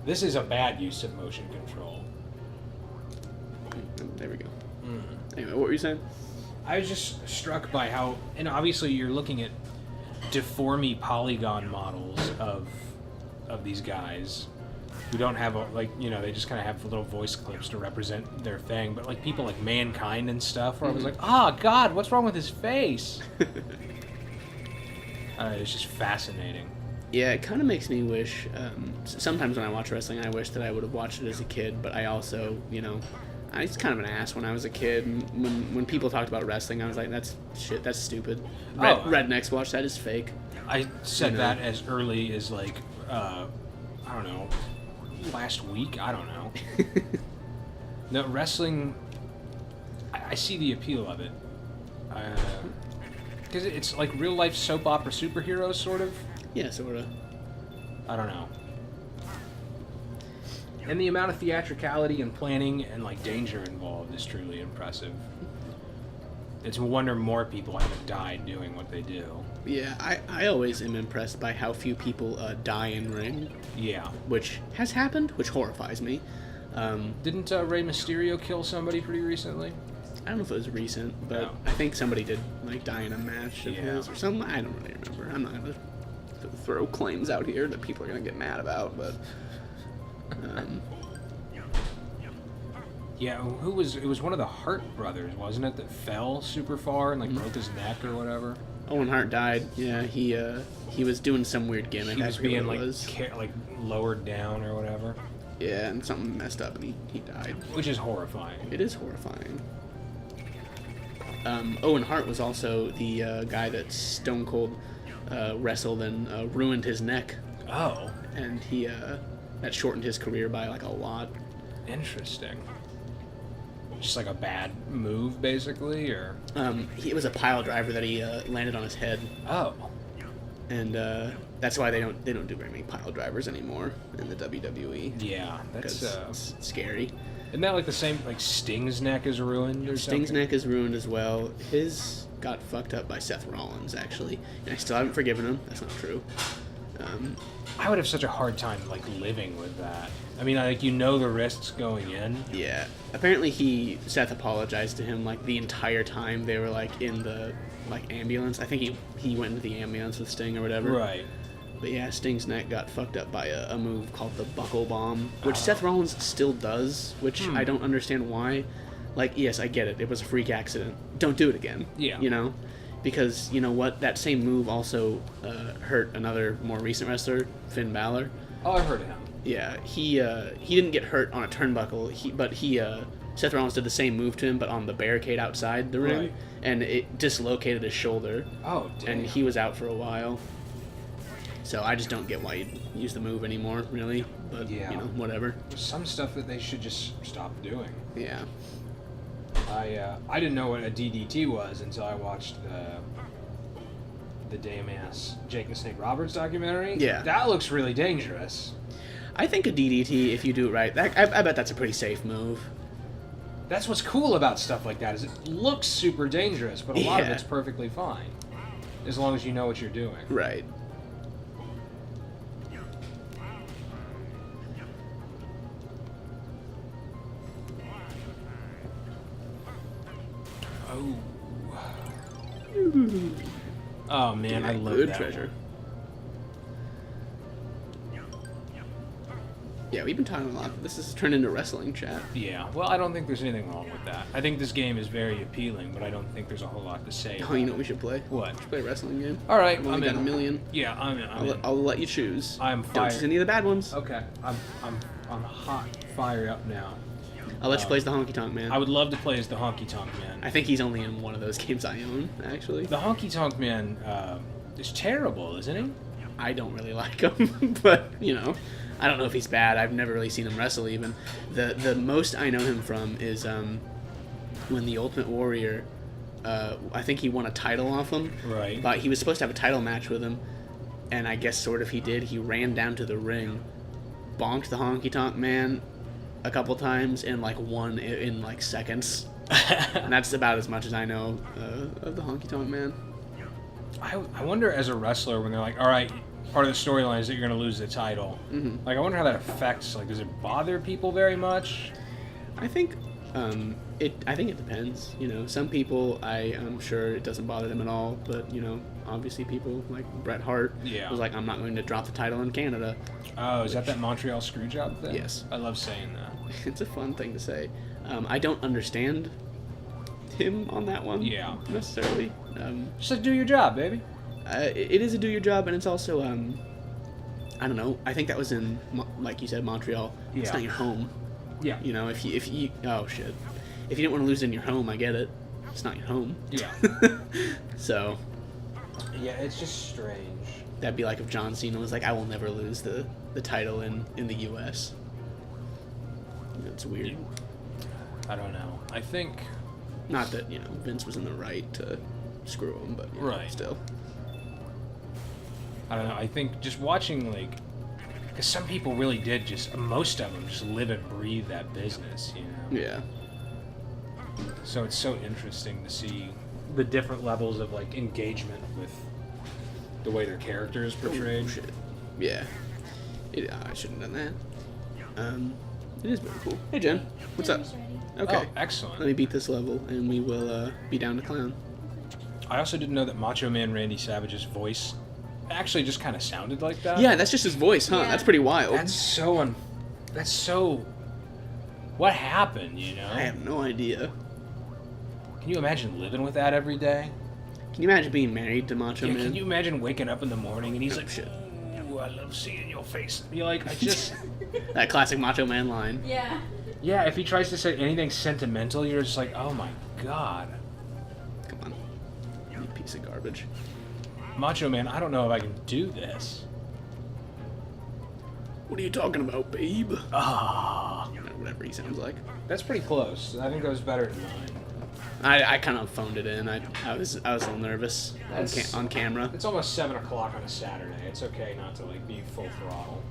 This is a bad use of motion control. There we go. Mm. Anyway, what were you saying? I was just struck by how, and obviously you're looking at deformy polygon models of these guys who don't have they just kind of have little voice clips to represent their thing, but like people like Mankind and stuff, where I was like, God, what's wrong with his face? It's just fascinating. Yeah, it kind of makes me wish. Sometimes when I watch wrestling, I wish that I would have watched it as a kid, but I also, I was kind of an ass when I was a kid. And when people talked about wrestling, I was like, that's shit, that's stupid. Rednecks watch that is fake. I said that as early as I don't know, last week. I don't know. No, wrestling. I see the appeal of it, because it's like real life soap opera superheroes, sort of. Yeah, sort of. I don't know. And the amount of theatricality and planning and like danger involved is truly impressive. It's a wonder more people haven't died doing what they do. Yeah, I always am impressed by how few people die in ring. Yeah. Which has happened, which horrifies me. Didn't Rey Mysterio kill somebody pretty recently? I don't know if it was recent, but No. I think somebody did die in a match of his or something. I don't really remember. I'm not gonna throw claims out here that people are gonna get mad about, but yeah, it was one of the Hart brothers, wasn't it, that fell super far and broke his neck or whatever? Owen Hart died. Yeah, he was doing some weird gimmick. He was being was. lowered down or whatever. Yeah, and something messed up and he died. Which is horrifying. It is horrifying. Owen Hart was also the guy that Stone Cold wrestled and ruined his neck. Oh. And that shortened his career by a lot. Interesting. Just like a bad move, basically, or? It was a pile driver that he landed on his head. Oh. And that's why they don't do very many pile drivers anymore in the WWE. Yeah, that's it's scary. Isn't that like the same? Like Sting's neck is ruined or something? Sting's neck is ruined as well. His got fucked up by Seth Rollins, actually, and I still haven't forgiven him. That's not true. I would have such a hard time living with that. I mean, the risks going in. Yeah. Apparently Seth apologized to him the entire time they were in the ambulance. I think he went into the ambulance with Sting or whatever. Right. But yeah, Sting's neck got fucked up by a move called the buckle bomb, which Seth Rollins still does, which I don't understand why. Yes, I get it. It was a freak accident. Don't do it again. Yeah. Because, you know what? That same move also hurt another more recent wrestler, Finn Balor. Oh, I've heard of him. Yeah, he didn't get hurt on a turnbuckle, but Seth Rollins did the same move to him, but on the barricade outside the ring, right. And it dislocated his shoulder. Oh, damn. And he was out for a while. So I just don't get why you use the move anymore, really. But, whatever. There's some stuff that they should just stop doing. Yeah. I didn't know what a DDT was until I watched the damn ass Jake and Snake Roberts documentary. Yeah. That looks really dangerous. I think a DDT, if you do it right, I bet that's a pretty safe move. That's what's cool about stuff like that, is it looks super dangerous, but a lot of it's perfectly fine. As long as you know what you're doing. Right. Oh. Oh man, I love good that treasure. one. Yeah, we've been talking a lot. This has turned into wrestling chat. Yeah, well, I don't think there's anything wrong with that. I think this game is very appealing, but I don't think there's a whole lot to say. Oh, you know what we should play? What? We should play a wrestling game. All right, I've only got in. a million. Yeah, I'm in. I'll let you choose. I'm Don't fired. choose any of the bad ones. Okay, I'm hot, fire up now. I'll let you play as the Honky Tonk Man. I would love to play as the Honky Tonk Man. I think he's only in one of those games I own, actually. The Honky Tonk Man is terrible, isn't he? I don't really like him, but, I don't know if he's bad. I've never really seen him wrestle, even. The most I know him from is when the Ultimate Warrior, I think he won a title off him. Right. But he was supposed to have a title match with him, and I guess sort of he did. He ran down to the ring, bonked the Honky Tonk Man a couple times, and won in seconds. And that's about as much as I know of the Honky Tonk Man. I wonder, as a wrestler, when they're like, all right, part of the storyline is that you're going to lose the title. Mm-hmm. Like, I wonder how that affects. Like, does it bother people very much? I think I think it depends. You know, some people I'm sure it doesn't bother them at all, but you know, obviously people like Bret Hart was like, I'm not going to drop the title in Canada. Oh, is that Montreal Screwjob thing? Yes. I love saying that. It's a fun thing to say. I don't understand him on that one. Yeah. Necessarily. Just like, do your job, baby. It is a do your job, and it's also I don't know. I think that was in like you said, Montreal. Yeah. It's not your home. Yeah. You know, if you oh shit, if you didn't want to lose in your home, I get it. It's not your home. Yeah. So. Yeah, it's just strange. That'd be like if John Cena was like, I will never lose the title in the U.S. It's weird. I don't know. I think. Not that, you know, Vince was in the right to screw him, but you know, Right. still. I don't know. I think just watching, like, because some people really did most of them just live and breathe that business, you know? Yeah. So it's so interesting to see the different levels of, like, engagement with the way their character is portrayed. Oh, shit. Yeah. I shouldn't have done that. It is very cool. Hey, Jen. What's up? Okay. Oh, excellent. Let me beat this level, and we will be down to clown. I also didn't know that Macho Man Randy Savage's voice actually just kind of sounded like that. Yeah, that's just his voice, huh? Yeah. That's pretty wild. That's so... What happened, you know? I have no idea. Can you imagine living with that every day? Can you imagine being married to Macho Yeah, Man? can you imagine waking up in the morning and he's Oh, like, shit. "Ooh, I love seeing your face." You're like, I just... That classic Macho Man line. Yeah. Yeah, if he tries to say anything sentimental, you're just like, oh my god. Come on. You piece of garbage. Macho Man, I don't know if I can do this. What are you talking about, babe? Ah, Or whatever he sounds like. that's pretty close. I think that was better than mine. I kind of phoned it in. I was a little nervous on camera. It's almost 7 o'clock on a Saturday. It's okay not to like be full throttle.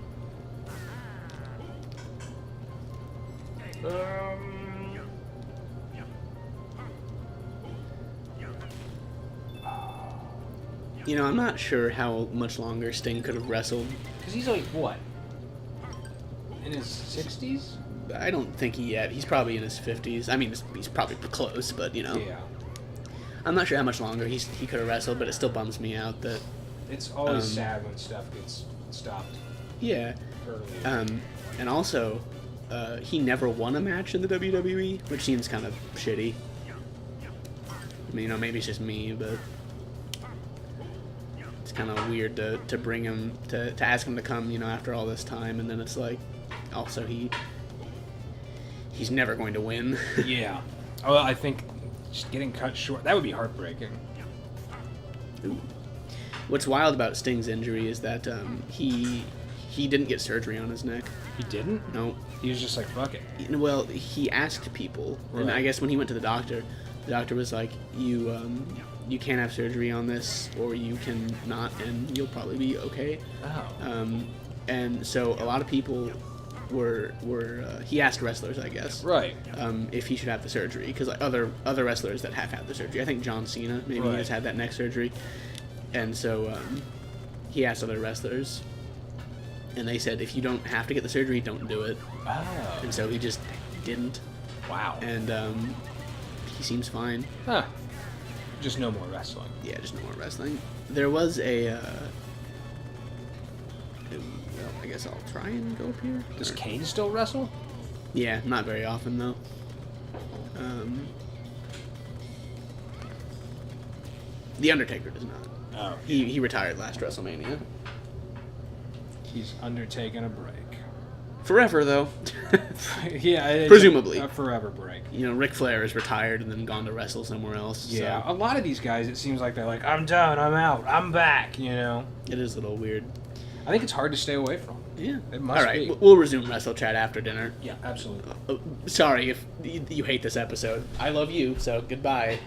You know, I'm not sure how much longer Sting could have wrestled. Because he's like, what? In his 60s? I don't think he's probably in his 50s. I mean, he's probably close, but you know. Yeah. I'm not sure how much longer he could have wrestled, but it still bums me out that. It's always sad when stuff gets stopped Yeah. early. And also, he never won a match in the WWE, which seems kind of shitty. I mean, you know, maybe it's just me, but it's kind of weird to bring him to ask him to come, you know, after all this time, and then it's like, also he's never going to win. Yeah. Well, I think just getting cut short, that would be heartbreaking. Ooh. What's wild about Sting's injury is that he didn't get surgery on his neck. He didn't? No. He was just like, fuck it. Well, he asked people, and Right. I guess when he went to the doctor was like, you can't have surgery on this, or you can not, and you'll probably be okay. Oh. And so a lot of people were he asked wrestlers, I guess, Right. if he should have the surgery, because like other wrestlers that have had the surgery, I think John Cena maybe Right. has had that neck surgery, and so he asked other wrestlers, and they said if you don't have to get the surgery, don't do it, Oh. and so he just didn't, Wow. and he seems fine. Huh. Just no more wrestling. Yeah, just no more wrestling. There was a. Well, I guess I'll try and go up here. Does Or- Kane still wrestle? Yeah, not very often though. The Undertaker does not. Oh. He retired last WrestleMania. He's undertaking a break. Forever though. Yeah. It's Presumably. A forever break. You know, Ric Flair is retired and then gone to wrestle somewhere else. Yeah. So A lot of these guys, it seems like they're like, I'm done, I'm out, I'm back, you know? it is a little weird. I think it's hard to stay away from. Yeah. It must All right, be. we'll resume Wrestle Chat after dinner. Yeah, absolutely. Sorry if you hate this episode. I love you, so goodbye.